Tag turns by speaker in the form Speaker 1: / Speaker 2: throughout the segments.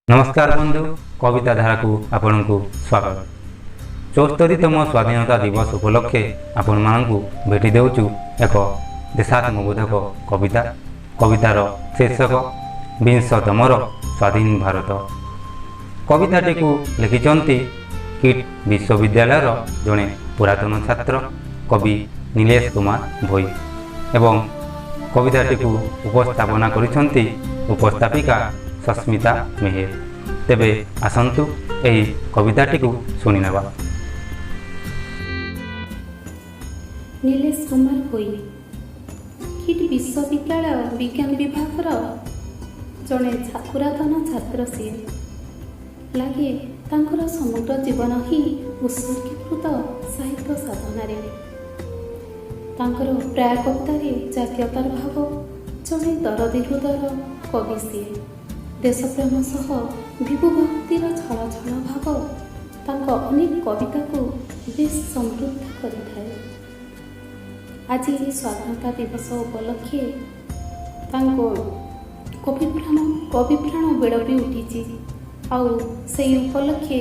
Speaker 1: नमस्कार बंधु कविता धारा को आपण को स्वागत। 74तम स्वाधीनता दिवस उपलक्षे आपण मानू भेटी देउचु एक देशात्मबोधक कविता। कवितार शीर्षक विंशतमर स्वाधीन भारत। कविताटी को लिखिचंती किट विश्वविद्यालय जड़े पुरातन छात्र कवि नीलेश कुमार भोई एवं कविताटी को उपस्थापना करिसंती उपस्थापिका सस्मिता मेहेर। तेबे आसंतु एही कविताटी को सुनी नेबा।
Speaker 2: नीलेश कुमार भोई किट विश्वविद्यालय विज्ञान विभाग जड़े पुरातन छात्र सी लगे तांकर समग्र जीवन ही उत्सर्गीकृत साहित्य साधन प्राय कवितारे जातीयतार भाव जड़े दरदी हृदय कवि सी देशप्रेम सह विभुभक्तिर छल छल भाव तांको अनेक कविता को बेस समृद्ध करिथाए। आज स्वाधीनता दिवस उपलक्षे तांको कविप्राण बेड़ भी उठी आउ से उपलक्षे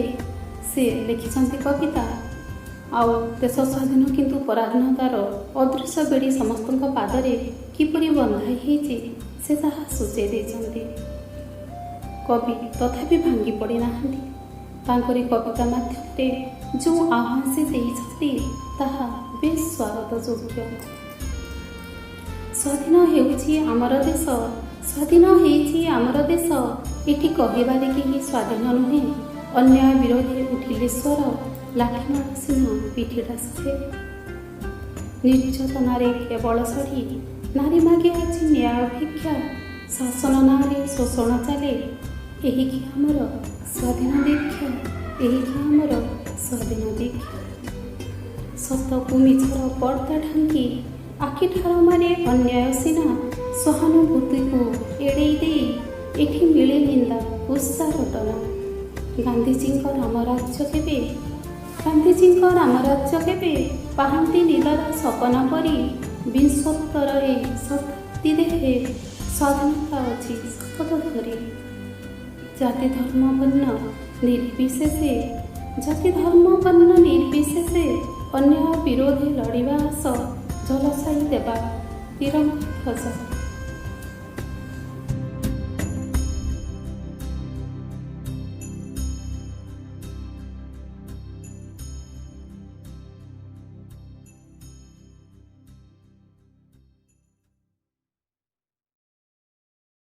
Speaker 2: से लिखिछंती कविता आउ देश स्वाधीन किंतु पराधीनतार अदृश्य बेड़ी समस्त पादरे किपरि बंधाई होइछि से ताहा सूचई देइछंती। कवि तथापि भांगी पड़ी नाहांती। तांकरी कविता माध्यम जो आह्वान से देइछंती ताहा बेस स्वागत योग्य। स्वाधीन हेउछि आमर देश, स्वाधीन हेइछि आमर देश, एठी कहिबारे केहि स्वाधीन नुहे। अन्याय विरोधी उठिले स्वर, लाठीमार सिंह पिठिटा सहे। निर्यातनारे केवल सढ़ी नारी मागे अछि न्याय भिक्षा। शासन नारे शोषण चले, एही कि हमर स्वाधीन दीक्षा, एही कि हमर स्वाधीन दीक्षा। सतकु मिछर पर्दा ढांकी आखि ठार मारे अन्याय सिना। सहानुभूति को एड़े दे एठी मिले निंदा गुस्सा रटना। गांधीजी राम राज्य केबे, गांधीजी राम राज्य केबे पाहांती निदर सपना परी। 20 शताब्दी देहे स्वाधीनता अछि शपथ धरी। जाति धर्म वर्ण निर्विशेषे, जाति धर्म वर्ण निर्विशेषे अन्याय विरोधी लड़िबा आस। जलसाई देवा तिरंगा ध्वज।